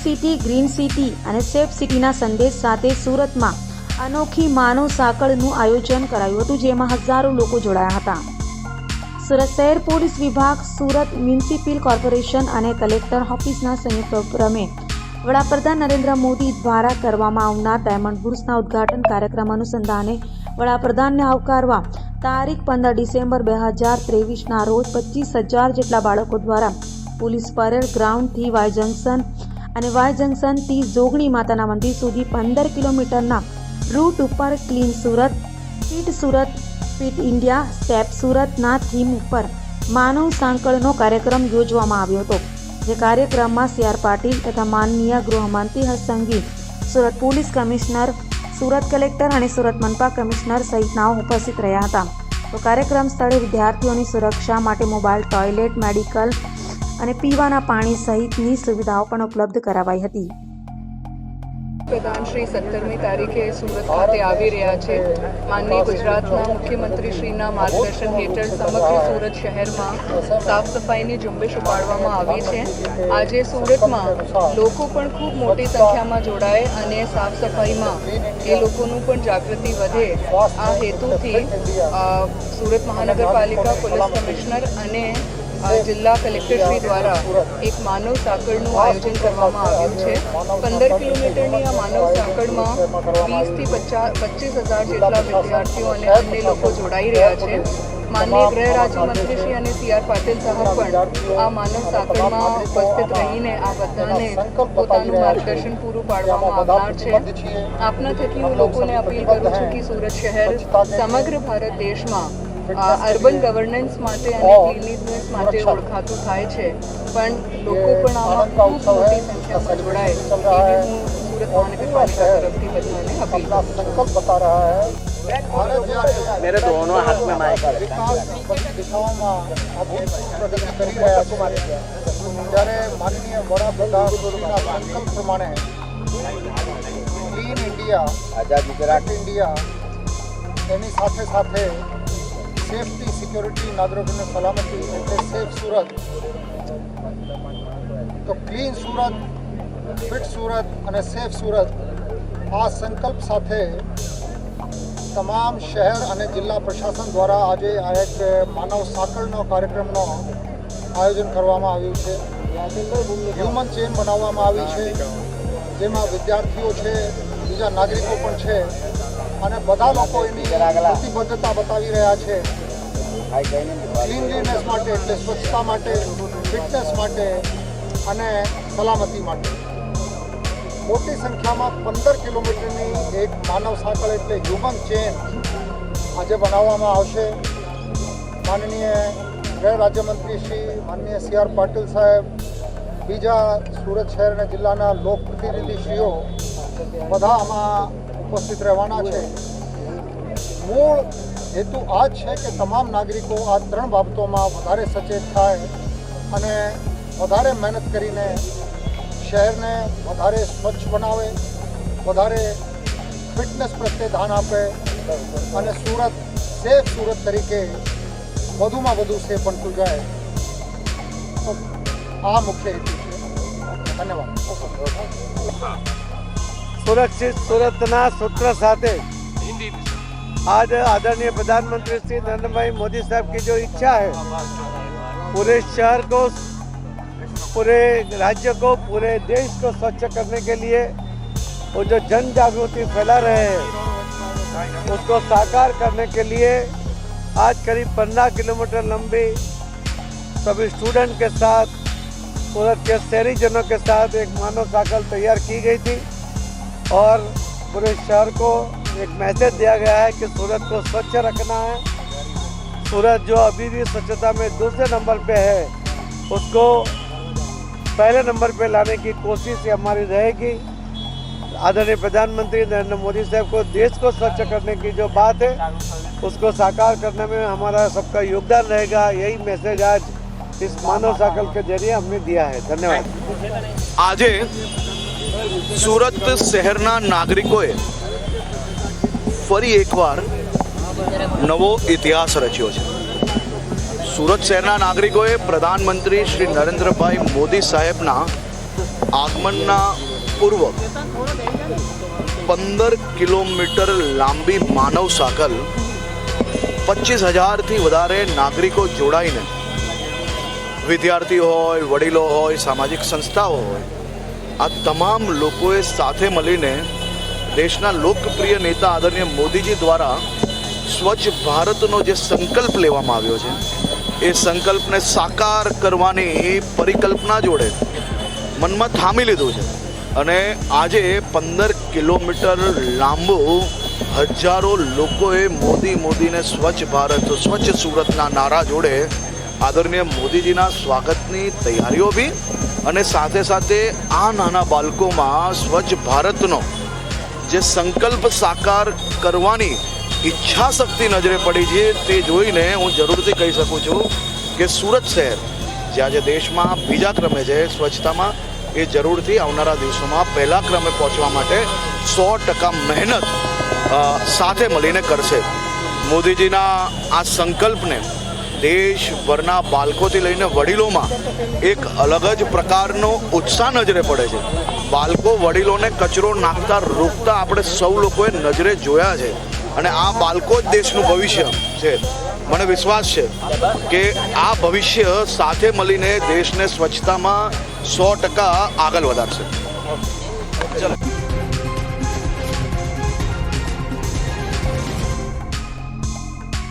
City, green city અને safe સિટીના સંદેશ સાથે સુરતમાં અનોખી માનવ સાંકળનું આયોજન કરાયું હતું, જેમાં હજારો લોકો જોડાયા હતા. સુરત શહેર પોલીસ વિભાગ, સુરત મ્યુનિસિપલ કોર્પોરેશન અને કલેક્ટર ઓફિસના સંયુક્ત ઉપક્રમે વડાપ્રધાન નરેન્દ્ર મોદી દ્વારા કરવામાં આવનાર ડાયમંડ બુર્સના ઉદ્ઘાટન કાર્યક્રમ અનુસંધાને વડાપ્રધાનને આવકારવા તારીખ 15 ડિસેમ્બર 2023ના રોજ 25,000 જેટલા બાળકો દ્વારા પોલીસ પરેડ ગ્રાઉન્ડથી વાય જંકશન અને વાય જંકશનથી જોગણી માતાના મંદિર સુધી 15 કિલોમીટરના રૂટ ઉપર clean Surat, fit India, step સુરતના થીમ ઉપર માનવ સાંકળનો કાર્યક્રમ યોજવામાં આવ્યો હતો. જે કાર્યક્રમમાં CR પાટીલ તથા માનનીય ગૃહમંત્રી Harsh Sanghavi, Surat police commissioner, Surat collector અને સુરત મનપા કમિશનર સહિતનાઓ ઉપસ્થિત રહ્યા હતા. તો કાર્યક્રમ સ્થળે વિદ્યાર્થીઓની સુરક્ષા માટે મોબાઈલ ટોયલેટ, મેડિકલ અને પીવાના પાણી સહિતની સુવિધાઓ પણ ઉપલબ્ધ કરાવાઈ હતી. પ્રધાન શ્રી 17મી તારીખે સુરત ખાતે આવી રહ્યા છે. માનનીય ગુજરાતના મુખ્યમંત્રીશ્રીના માર્ગદર્શન હેઠળ સમગ્ર સુરત શહેરમાં સાફ સફાઈની ઝુંબેશ ઉપાડવામાં આવી છે. આજે સુરતમાં લોકો પણ ખૂબ મોટી સંખ્યામાં જોડાય અને સાફ સફાઈમાં એ લોકોનું પણ જાગૃતિ વધે, આ હેતુથી સુરત મહાનગરપાલિકા, પોલીસ કમિશનર અને જિલ્લા કલેક્ટરશ્રી દ્વારા એક માનવ સાંકળનું આયોજન કરવામાં આવ્યું છે. 15 કિલોમીટરની આ માનવ સાંકળમાં 20,000 થી 25,000 જેટલા વિદ્યાર્થીઓ અને અન્ય લોકો જોડાઈ રહ્યા છે. માનનીય ગૃહ રાજ્યમંત્રીશ્રી અને CR પાટીલ સાહેબ પણ આ માનવ સાંકળમાં ઉપસ્થિત રહીને આ બધાને પોતાનું માર્ગદર્શન પૂરું પાડવામાં આવનાર છે. આપના થકી હું લોકોને અપીલ કરું છું કે સુરત શહેર સમગ્ર ભારત દેશમાં અર્બન ગવર્નન્સ માટે અને ક્લીનલીનેસ માટે ઓળખાતું થાય છે, પણ લોકો પણ આમાં ખૂબ મોટી સંખ્યામાં જોડાય એવી હું સુરત મહાનગરપાલિકા તરફથી બધાને અપીલ કરું છું. मेरे दोनों हाथ में माइक है. જ્યારે માનનીય વડાપ્રધાનના સંકલ્પ પ્રમાણે ક્લીન ઇન્ડિયા, आजाद गुजरात ઇન્ડિયા, એની સાથે સાથે સેફટી, સિક્યોરિટી, નાગરિકોને સલામતી એટલે સેફ સુરત, તો ક્લીન સુરત, ફિટ સુરત અને સેફ સુરત, આ સંકલ્પ સાથે તમામ શહેર અને જિલ્લા પ્રશાસન દ્વારા આજે આ એક માનવ સાંકળનો કાર્યક્રમનો આયોજન કરવામાં આવ્યું છે. હ્યુમન ચેન બનાવવામાં આવી છે, જેમાં વિદ્યાર્થીઓ છે, બીજા નાગરિકો પણ છે અને બધા લોકો એની પ્રતિબદ્ધતા બતાવી રહ્યા છે ક્લીનલીનેસ માટે, એટલે સ્વચ્છતા માટે, ફિટનેસ માટે અને સલામતી માટે. મોટી સંખ્યામાં 15 કિલોમીટરની એક માનવ સાંકળ એટલે હ્યુમન ચેન આજે બનાવવામાં આવશે. માનનીય ગૃહ રાજ્યમંત્રી શ્રી માનનીય CR પાટીલ સાહેબ, બીજા સુરત શહેર અને જિલ્લાના લોકપ્રતિનિધિશ્રીઓ બધા આમાં ઉપસ્થિત રહેવાના છે. મૂળ હેતુ આ જ છે કે તમામ નાગરિકો આ 3 બાબતોમાં વધારે સચેત થાય અને વધારે મહેનત કરીને શહેરને વધારે સ્વચ્છ બનાવે, વધારે ફિટનેસ પ્રત્યે ધ્યાન આપે અને સુરત સેફ સુરત તરીકે વધુમાં વધુ સેફ બનતું જાય. તો આ મુખ્ય હેતુ છે. ધન્યવાદ. सुरक्षित सूरतना सूत्र साथे आज आदरणीय प्रधानमंत्री श्री नरेंद्र भाई मोदी साहब की जो इच्छा है, पूरे शहर को, पूरे राज्य को, पूरे देश को स्वच्छ करने के लिए वो जो जन जागृति फैला रहे हैं, उसको साकार करने के लिए आज करीब 15 किलोमीटर लंबी सभी स्टूडेंट के साथ, सूरत के शहरीजनों के साथ एक मानव साइकिल तैयार की गई थी और पूरे शहर को एक मैसेज दिया गया है कि सूरत को स्वच्छ रखना है. सूरत जो अभी भी स्वच्छता में दूसरे नंबर पे है, उसको पहले नंबर पे लाने की कोशिश हमारी रहेगी. आदरणीय प्रधानमंत्री नरेंद्र मोदी साहब को देश को स्वच्छ करने की जो बात है, उसको साकार करने में हमारा सबका योगदान रहेगा. यही मैसेज आज इस मानव साइकिल के जरिए हमने दिया है. धन्यवाद. आज સુરત શહેરના નાગરિકોએ ફરી એકવાર નવો ઇતિહાસ રચ્યો છે. સુરત શહેરના નાગરિકોએ પ્રધાનમંત્રી શ્રી નરેન્દ્રભાઈ મોદી સાહેબના આગમનના પૂર્વ 15 કિલોમીટર લાંબી માનવ સાયકલ 25,000થી વધારે નાગરિકો જોડાઈને, વિદ્યાર્થીઓ હોય, વડીલો હોય, સામાજિક સંસ્થાઓ હોય, આ તમામ લોકોએ સાથે મળીને દેશના લોકપ્રિય નેતા આદરણીય મોદીજી દ્વારા સ્વચ્છ ભારતનો જે સંકલ્પ લેવામાં આવ્યો છે એ સંકલ્પને સાકાર કરવાની પરિકલ્પના જોડે મનમાં થામી લીધું છે અને આજે 15 કિલોમીટર લાંબુ હજારો લોકોએ મોદીને સ્વચ્છ ભારત, સ્વચ્છ સુરતના નારા જોડે આદરણીય મોદીજીના સ્વાગતની તૈયારીઓ બી અને સાથે સાથે આ નાના બાળકોમાં સ્વચ્છ ભારતનો જે સંકલ્પ સાકાર કરવાની ઈચ્છા શક્તિ નજરે પડી છે તે જોઈને હું જરૂરથી કહી શકું છું કે સુરત શહેર જે આજે દેશમાં બીજા ક્રમે છે સ્વચ્છતામાં, એ જરૂરથી આવનારા દિવસોમાં પહેલા ક્રમે પહોંચવા માટે 100% મહેનત સાથે મળીને કરશે. મોદીજીના આ સંકલ્પને દેશભરના બાળકોથી લઈને વડીલોમાં એક અલગ જ પ્રકારનો ઉત્સાહ નજરે પડે છે. બાળકો વડીલોને કચરો નાખતા રોકતા આપણે સૌ લોકોએ નજરે જોયા છે અને આ બાળકો જ દેશનું ભવિષ્ય છે. મને વિશ્વાસ છે કે આ ભવિષ્ય સાથે મળીને દેશને સ્વચ્છતામાં 100% આગળ વધારશે. ચલો.